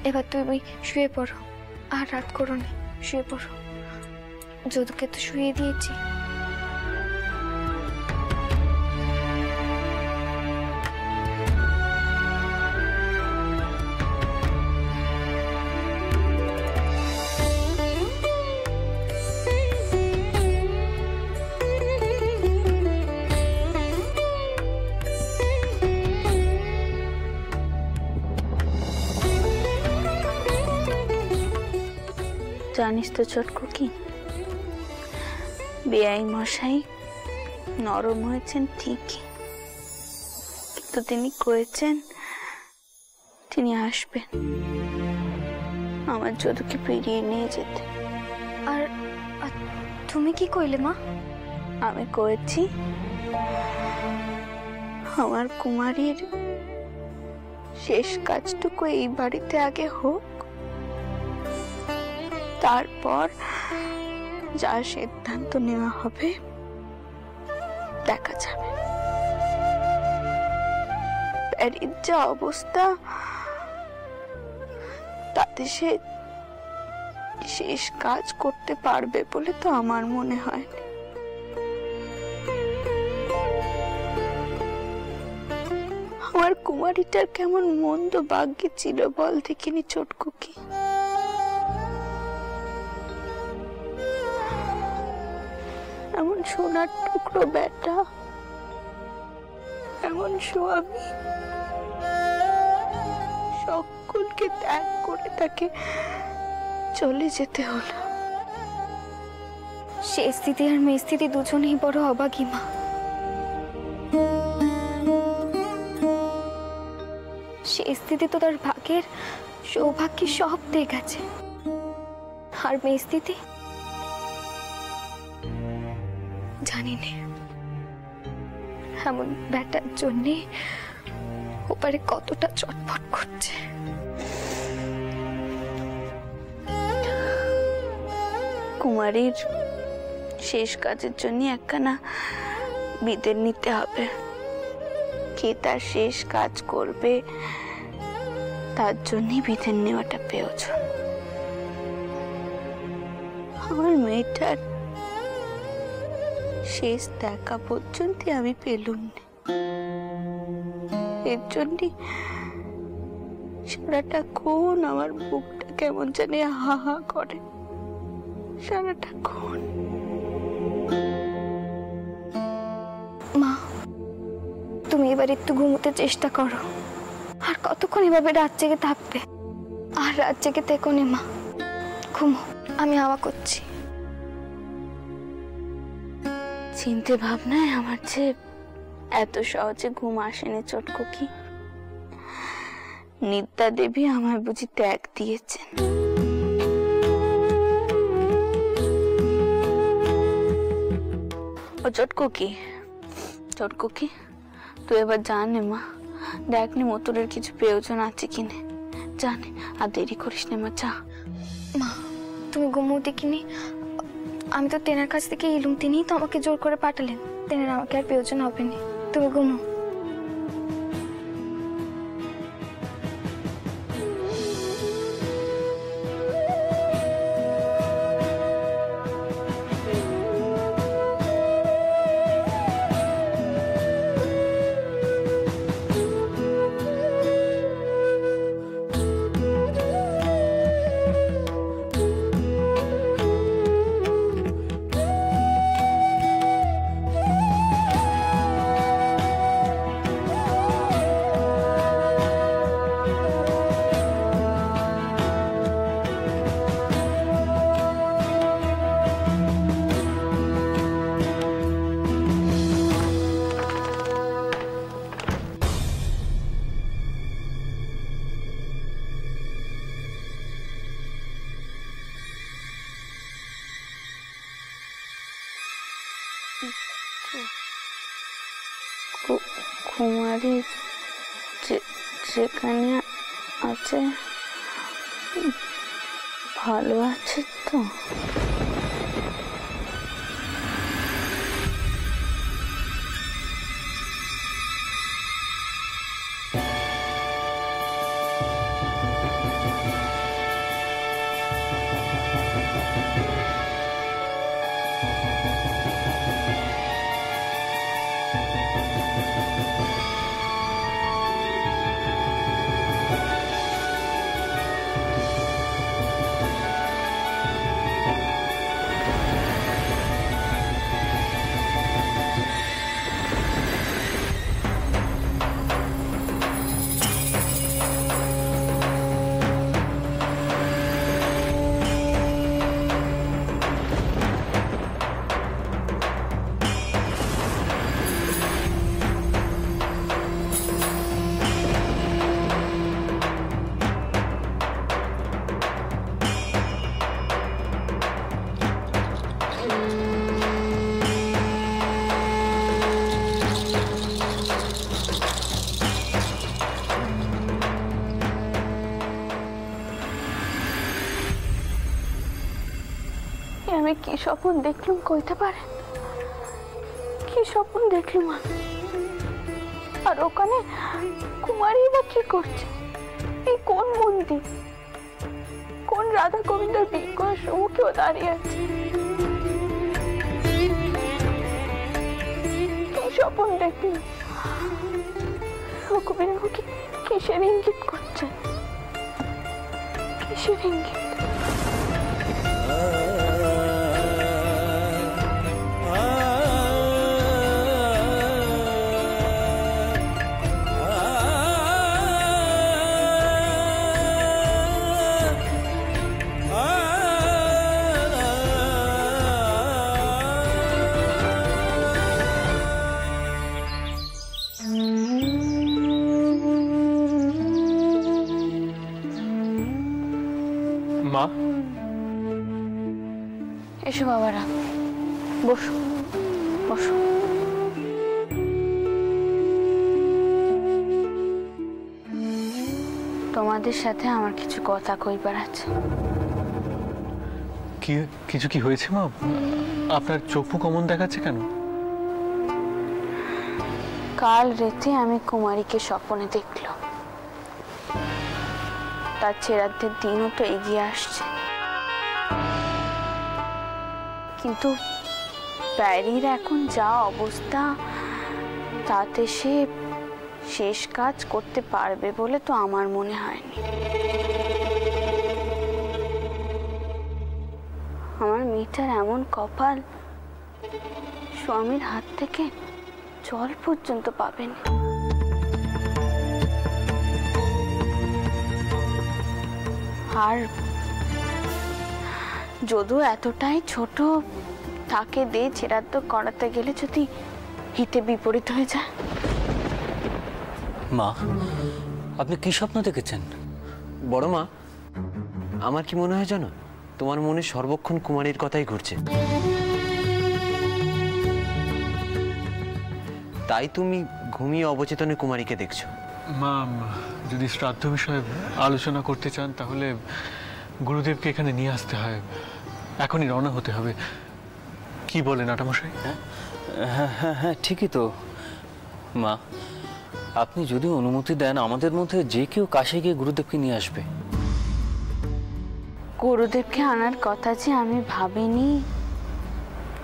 এবার তুমি শুয়ে পড়ো, আর রাত করো না, শুয়ে পড়ো। যদুকে তো শুয়ে দিয়েছি। জানিস তো ছোটকু কি, বেআই মশাই নরম হয়েছেন ঠিকই, কিন্তু তিনি কয়েছেন তিনি আসবেন আমার যদুকে ফিরিয়ে নিয়ে যেতে। আর তুমি কি কইলে মা? আমি কয়েছি আমার কুমারীর শেষ কাজটুকু এই বাড়িতে আগে হোক, তারপর যা সিদ্ধান্ত নেওয়া হবে দেখা যাবে। প্যারির যা অবস্থা, তাতে সে শেষ কাজ করতে পারবে বলে তো আমার মনে হয়নি। আমার কুমারীটার কেমন মন্দ ভাগ্যে ছিল বল দেখিনি ছোটকু কি। এমন সোনার টুকরো বেটা, এমন স্বামী, সকলকে ত্যাগ করে তাকে চলে যেতে হলো। সে স্থিতি আর মেয়ে স্থিতি দুজনেই বড় অবাগী মা। সে স্থিতি তো তার ভাগ্যের সৌভাগ্যের সব দিয়ে গেছে, আর মেয়ে স্থিতি জানি না এমন ব্যাটার জন্যে ওপারে কতটা চটপট করছে। কুমারীর শেষ কাজের জন্য একখানা বিদেন নিতে হবে। কে তার শেষ কাজ করবে তার জন্যই বিদেন নেওয়াটা প্রয়োজন। আমার মেয়েটার শেষ দেখা পর্যন্ত আমি পেলুম না, এর জন্য সারাটাক্ষণ আমার বুকটা কেমন জানি হা হা করে। সারাটাক্ষণ মা, তুমি এবার একটু ঘুমোতে চেষ্টা করো। আর কতক্ষণ এভাবে রাত জেগে থাকবে? আর রাত জেগে থেকো নে মা, ঘুমো, আমি হাওয়া করছি। চিন্তে ভাবনায় আমার যে এত সহজে ঘুম আসেনি ছোটকু কি। নিদ্রা দেবী আমায় বুঝি ত্যাগ দিয়েছেন। ও ছোটকু কি, ছোটকু কি, তুই এবার জানে মা, দেখনি মতুরের কিছু প্রয়োজন আছে কিনে, জানে। আর দেরি করিস না মা, যা। মা তুমি ঘুমো দেখিনি, আমি তো তেনার কাছ থেকে এলুম, তিনিই তো আমাকে জোর করে পাঠালেন। তেনার আমাকে আর প্রয়োজন হবে না, তুমি ঘুমো। কুমারী যেখানে আছে ভালো আছে তো? কি স্বপ্ন দেখলুম কইতে পারে? কি স্বপ্ন দেখলুম আমি? আর ওখানে কুমারী বা কি করছে? এই কোন মন্দির, কোন রাধা গোবিন্দর বিগ্রহের সম্মুখেও দাঁড়িয়ে আছে? কি স্বপ্ন দেখলুম? রঘুবীর মুখে কিসের ইঙ্গিত করছে? কিসের ইঙ্গিত? মা, এসো বাবারা, বসো বসো। তোমাদের সাথে আমার কিছু কথা কইবার আছে। কিছু কি হয়েছে মা? আপনার চোখ মুখ অমন দেখাচ্ছে কেন? কাল রাতে আমি কুমারীকে স্বপ্নে দেখলাম। তার ছেড়াদের দিনও তো এগিয়ে আসছে, কিন্তু প্যারির এখন যা অবস্থা, তাতে সে শেষ কাজ করতে পারবে বলে তো আমার মনে হয়নি। আমার মেয়েটার এমন কপাল, স্বামীর হাত থেকে জল পর্যন্ত পাবেন। আর যদিও এতটাই ছোট, তাকে দিয়ে ছেড়াদ্দ করাতে গেলে যদি হিতে বিপরীত হয়ে যায়। মা, আপনি কি স্বপ্ন দেখেছেন? বড় মা, আমার কি মনে হয় জানো, তোমার মনে সর্বক্ষণ কুমারীর কথাই ঘুরছে, তাই তুমি ঘুমিয়ে অবচেতনে কুমারীকে দেখছো। মা, যদি শ্রাদ্ধ বিষয়ে আলোচনা করতে চান তাহলে গুরুদেবকে এখানে নিয়ে আসতে হয়, এখনই রওনা হতে হবে। কি বলেন আটামশাই? হ্যাঁ হ্যাঁ হ্যাঁ, ঠিকই তো। মা, আপনি যদি অনুমতি দেন, আমাদের মধ্যে যে কেউ কাশে গিয়ে গুরুদেবকে নিয়ে আসবে। গুরুদেবকে আনার কথা যে আমি ভাবিনি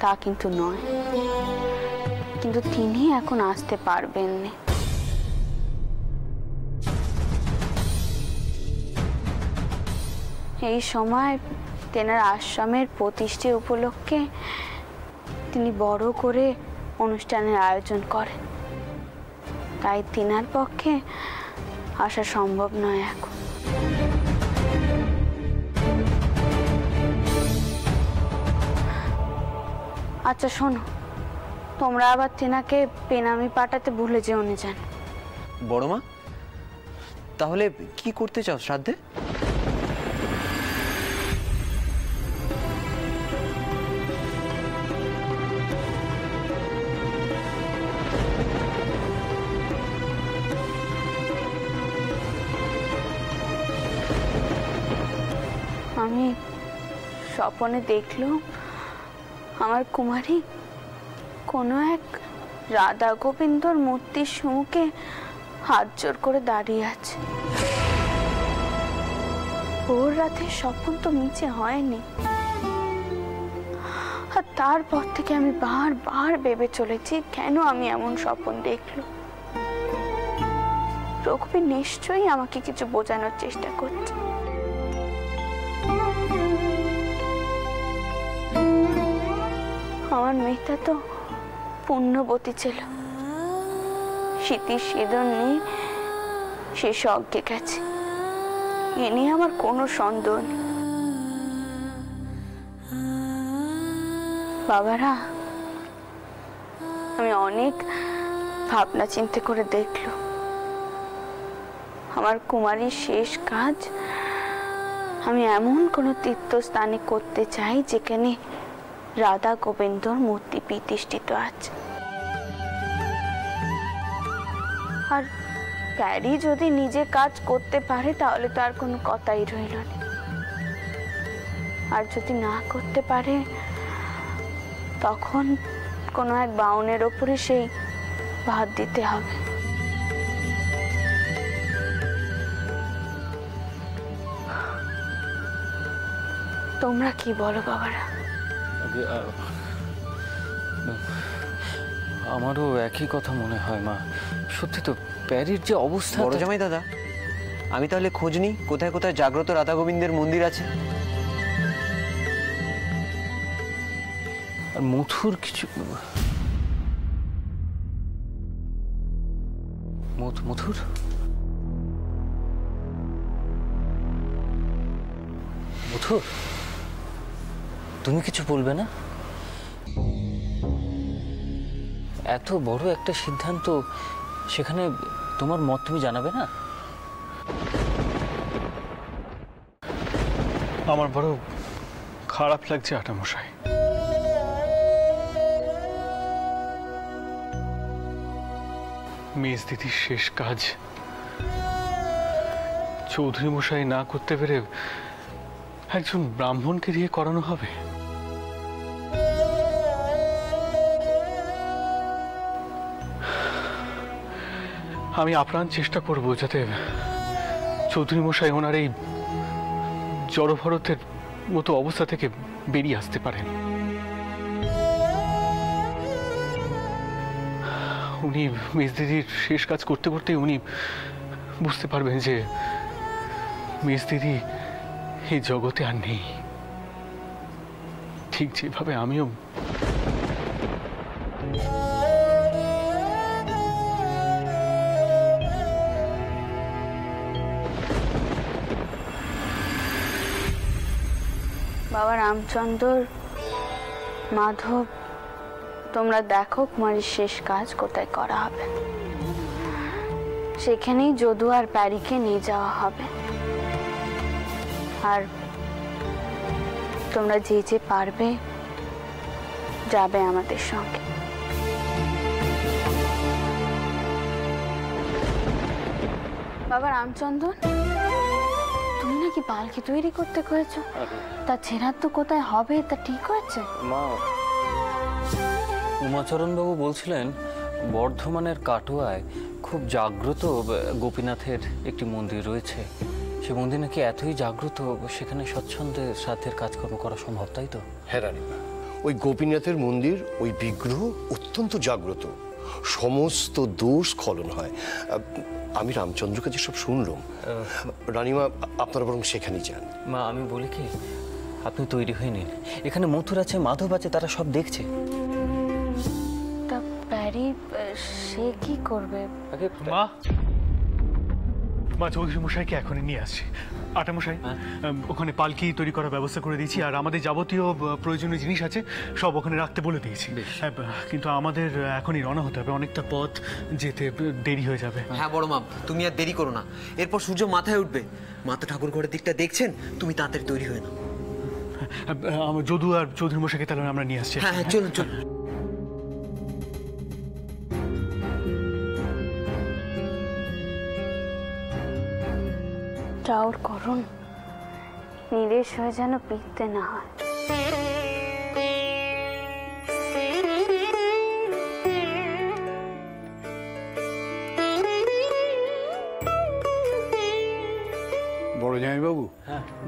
তা কিন্তু নয়, কিন্তু তিনি এখন আসতে পারবেন না। এই সময় তেনার আশ্রমের প্রতিষ্ঠা উপলক্ষে তিনি বড় করে অনুষ্ঠানের আয়োজন করেন, তাই তিনার পক্ষে আসা সম্ভব নয় এখন। আচ্ছা শোনো, তোমরা আবার তেনাকে পেনামি পাঠাতে ভুলে যেও না যেন। বড় মা, তাহলে কি করতে চাও শ্রাদ্ধে? আমি স্বপ্নে দেখলাম আমার কুমারী কোনো এক রাধা গোবিন্দর মূর্তির সম্মুখে হাত জোর করে দাঁড়িয়ে আছে। ওর রাতে স্বপ্ন তো মিছে হয়নি, আর তারপর থেকে আমি বারবার ভেবে চলেছি কেন আমি এমন স্বপ্ন দেখলাম। রঘুবীর নিশ্চয়ই আমাকে কিছু বোঝানোর চেষ্টা করছে। আমার মেয়েটা তো পুণ্যবতী ছিল, স্মৃতির সেদন নিয়ে সে স্বর্গে গেছে, এ নিয়ে আমার কোনো সন্দেহ নেই। বাবারা, আমি অনেক ভাবনা চিন্তা করে দেখল, আমার কুমারীর শেষ কাজ আমি এমন কোনো তীর্থস্থানে করতে চাই যেখানে রাধা গোবিন্দর মূর্তি প্রতিষ্ঠিত আছে। আর প্যারি যদি নিজে কাজ করতে পারে তাহলে তো আর কোনো কথাই রইল না, আর যদি না করতে পারে তখন কোনো এক বাউনের ওপরে সেই ভাত দিতে হবে। তোমরা কি বলো বাবারা? আমারও একই কথা মনে হয় মা। সত্যি তো প্যারির যে অবস্থা। বড় জামাই দাদা, আমি তাহলে খোঁজ নিই কোথায় কোথায় জাগ্রত রাধা গোবিন্দের মন্দির আছে। আর মথুর কিছু মথুর মথুর, তুমি কিছু বলবে না? এত বড় একটা সিদ্ধান্ত, সেখানে তোমার মত তুমি জানাবে না? আমার বড় খারাপ লাগছে আটামশাই। মেজ দিদির শেষ কাজ চৌধুরী মশাই না করতে পেরে একজন ব্রাহ্মণকে দিয়ে করানো হবে। আমি আপ্রাণ চেষ্টা করব যাতে চৌধুরী মশাই ওনার এই জড়ভরতের মতো অবস্থা থেকে বেরিয়ে আসতে পারেন। উনি মেজ দিদির শেষ কাজ করতে করতেই উনি বুঝতে পারবেন যে মেজ দিদি এই জগতে আর নেই, ঠিক যেভাবে আমিও। বাবা রামচন্দ্র, মাধব, তোমরা দেখো কুমারীর শেষ কাজ কোথায় করা হবে। সেখানেই যদু আর প্যারিকে নিয়ে যাওয়া হবে। আর তোমরা যে যে পারবে যাবে আমাদের সঙ্গে। বাবা রামচন্দ্র, তুমি নাকি পালকি তৈরি করতে করেছো? তা ছেঁড়ার তো কোথায় হবে তা ঠিক হয়েছে? মা, উমাচরণ বাবু বলছিলেন বর্ধমানের কাটোয়ায় খুব জাগ্রত গোপীনাথের একটি মন্দির রয়েছে। সে মন্দির নাকি এতই জাগ্রত, সেখানে স্বচ্ছন্দে শ্রাদ্ধের কাজকর্ম করা সম্ভব, তাই তো? হ্যাঁ রানীমা, ওই গোপীনাথের মন্দির, ওই বিগ্রহ অত্যন্ত জাগ্রত, সমস্ত দোষ স্খলন হয়। আমি রামচন্দ্রকে যেসব শুনলাম, রানীমা আপনারা বরং সেখানেই যান। মা, আমি বলি কি, আপনি তৈরি হয়ে নিন। এখানে মথুর আছে, মাধব আছে, তারা সব দেখছে। তা প্যারি সে কি করবে? মা, মা চৌধুরী মশাইকে এখনই নিয়ে আসছি। আটামশাই, ওখানে পালকি তৈরি করার ব্যবস্থা করে দিয়েছি, আর আমাদের যাবতীয় প্রয়োজনীয় জিনিস আছে সব ওখানে রাখতে বলে দিয়েছি। কিন্তু আমাদের এখনই রওনা হতে হবে, অনেকটা পথ যেতে দেরি হয়ে যাবে। হ্যাঁ বড় মা, তুমি আর দেরি করো না, এরপর সূর্য মাথায় উঠবে। মাতা ঠাকুর ঘরের দিকটা দেখছেন, তুমি তাড়াতাড়ি তৈরি হয়ে নাও। যদু আর চৌধুরী মশাইকে তাহলে আমরা নিয়ে আসছি। হ্যাঁ হ্যাঁ, চলুন চলুন। চাউর করুন, নিরেশ হয়ে যেন পিতে না হয়। বড় জামাইবাবু,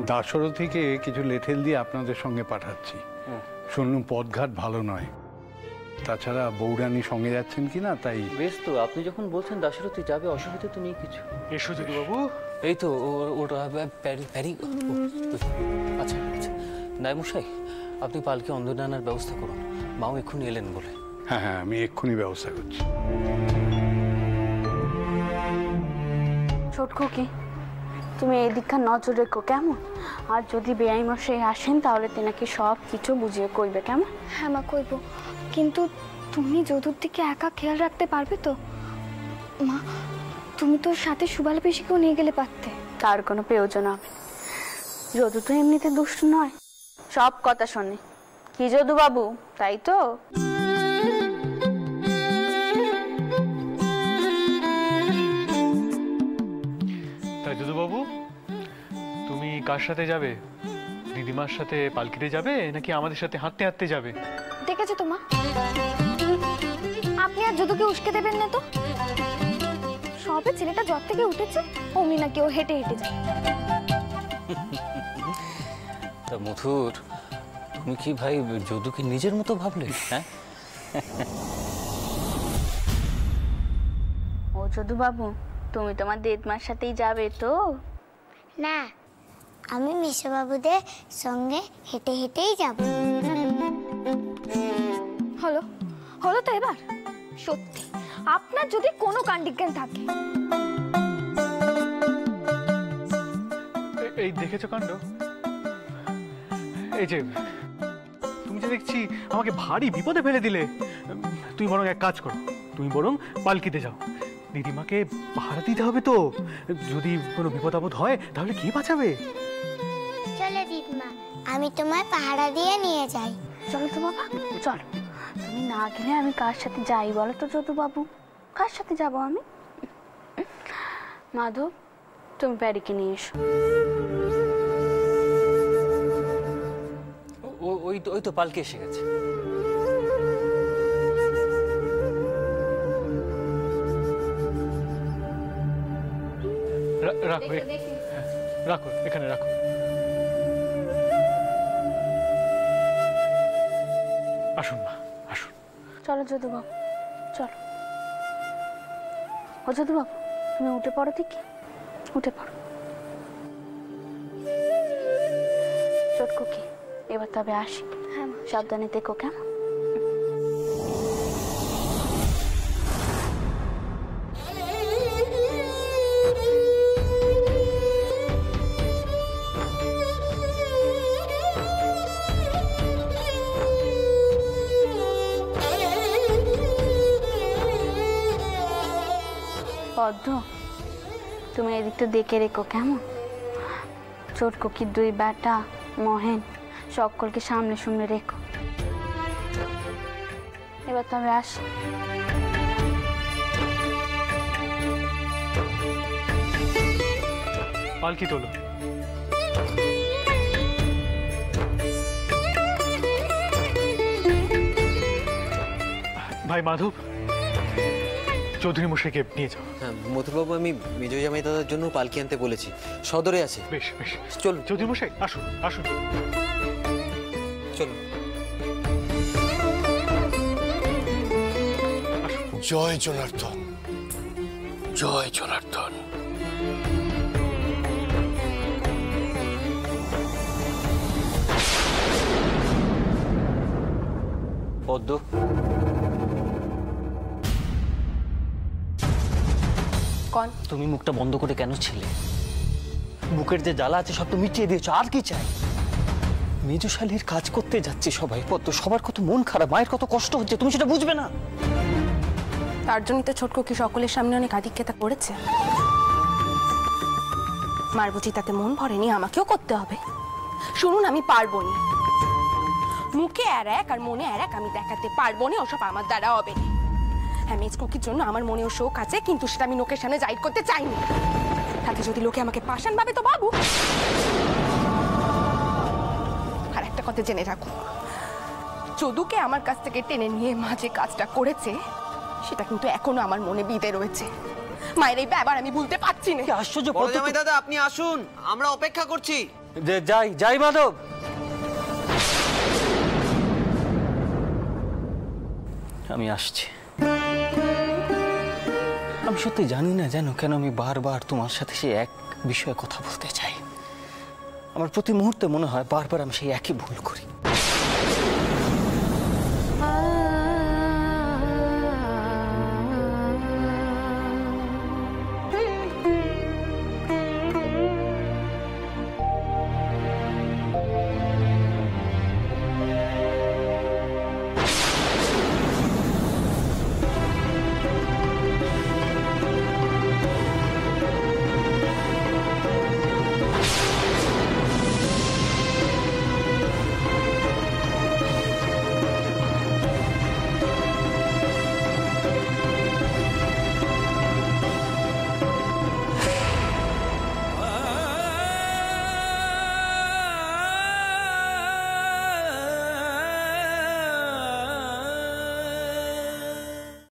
দাসরো থেকে কিছু লেঠেল দিয়ে আপনাদের সঙ্গে পাঠাচ্ছি। শুনলুম পথঘাট ভালো নয়, তাছাড়া বৌরানী সঙ্গে যাচ্ছেন কিনা তাই। বেশ তো, আপনি যখন বলছেন দাশরথী যাবে, অসুবিধা তো নেই কিছু। এসো যদি বাবু। এই তো ওটা প্যারি প্যারি। আচ্ছা আচ্ছা, নাইমশাই, আপনি পালকি অন্দরে আনার ব্যবস্থা করুন। মাও এক্ষুনি এলেন বলে। হ্যাঁ হ্যাঁ, আমি এক্ষুনি ব্যবস্থা করছি। ছোটকু কি, তুমি এই দিককার নজর রেখো কেমন? আর যদি বেআই মশাই আসেন তাহলে তেনাকে সব কিছু বুঝিয়ে কইবে কেমন? হ্যাঁ মা, কইব। কিন্তু তুমি যদুর দিকে একা খেয়াল রাখতে পারবে তো? মা, তুমি তোর সাথে সুবালা পিসিকেও নিয়ে গেলে পারতে। তার কোনো প্রয়োজন হবে? যদু তো এমনিতে দুষ্টু নয়, সব কথা শোনে। কি যদু বাবু, তাই তো? তাই যদু বাবু, তুমি কার সাথে যাবে? দিদিমার সাথে পালকিতে যাবে নাকি আমাদের সাথে হাঁটতে হাঁটতে যাবে? ঠেকেছে তো মা? আপনি আর যদুকে উস্কে দেবেন না তো। সবে ছেলেটা জ্বর থেকে উঠেছে, অমনি নাকি ও হেঁটে হেঁটে যায়। তা মথুর, তুমি কি ভাই যদুকে নিজের মতো ভাবলে? হ্যাঁ ও যদু বাবু, তুমি তোমার দেদমার সাথেই যাবে তো? না, আমি মেসোবাবুদের সঙ্গে হেঁটে হেঁটেই যাব। হলো হলো তো এবার? সত্যি আপনার যদি কোনো কাণ্ডিজ্ঞান থাকে। এই দেখেছো কাণ্ড? এই যে তুমি যে দেখছি আমাকে ভারী বিপদে ফেলে দিলে। তুমি বরং এক কাজ করো, তুমি বরং পালকিতে যাও। দিদিমাকে পাহারা দিতে হবে তো, যদি কোনো বিপদ আপদ হয় তাহলে কে বাঁচাবে? চলো দিদিমা, আমি তোমায় পাহারা দিয়ে নিয়ে যাই। চলো তো বাবা, চলো। তুমি না গেলে আমি কার সাথে যাই বলো তো যদু বাবু? কার সাথে যাব আমি? মাধব, তুমি প্যারিকে নিয়ে এসো। ওই তো পালকি এসে গেছে। রাখো, রাখো, এখানে রাখো। আসুন মা, আসুন। চলো যদু বাবু, চলো। ও যদু বাবু, তুমি উঠে পড়ো দেখি, উঠে পড়ো। চটকু কি, এবার তবে আসি। হ্যাঁ, সাবধানে দেখো কেমন? পদ্ম, তুমি এদিকটা দেখে রেখো কেমন? চটকুকির দুই বেটা মহেন সকলকে সামনে সামনে রেখো। এবার তবে আসি। পালকি তোলো। ভাই মাধব, চৌধুরী মশাইকে নিয়ে যাও। হ্যাঁ মথুরবাবু, আমি বিজয় জামাই দাদার জন্য পালকি আনতে বলেছি, সদরে আছে। বেশ বেশ, চলুন। চৌধুরী মশাই আসুন, আসুন। চলুন। জয় জনার্দন, জয় জনার্দন। পদ্ম, তুমি মুখটা বন্ধ করে কেন ছিলে? বুকের যে জ্বালা আছে সব তো মিটিয়ে দিয়েছো, আর কি চাই? মেজশালীর কাজ করতে যাচ্ছে সবাই, পদ্ম, সবার কত মন খারাপ, মায়ের কত কষ্ট হচ্ছে, তুমি সেটা বুঝবে না? তার জন্যই তো ছোটকু কি সকলের সামনে অনেক আধিক্যতা করেছে। মার বুঝি তাতে মন ভরেনি, আমাকেও করতে হবে। শুনুন, আমি পারবো নি, মুখে আর এক আর মনে আর এক আমি দেখাতে পারবো না, ওসব আমার দ্বারা হবে না। হ্যাঁ, মেজ কুকির জন্য আমার মনেও শোক আছে, কিন্তু সেটা আমি লোকের সামনে জাহির করতে চাইনি। তাতে যদি লোকে আমাকে পাষাণ ভাবে তো বাবু। আর একটা কথা জেনে রাখো, যদুকে আমার কাছ থেকে টেনে নিয়ে মা যে কাজটা করেছে সেটা কিন্তু এখনো আমার মনে বিঁধে রয়েছে। মায়ের এই ব্যাপার আমি ভুলতে পারছি না। আশ্চর্য বড় জামাই দাদা, আপনি আসুন, আমরা অপেক্ষা করছি। যাই যাই মাধব। আমি আসছি। আমি সত্যি জানি না জানো কেন আমি বারবার তোমার সাথে সেই এক বিষয়ে কথা বলতে চাই। আমার প্রতি মুহূর্তে মনে হয় বারবার আমি সেই একই ভুল করি।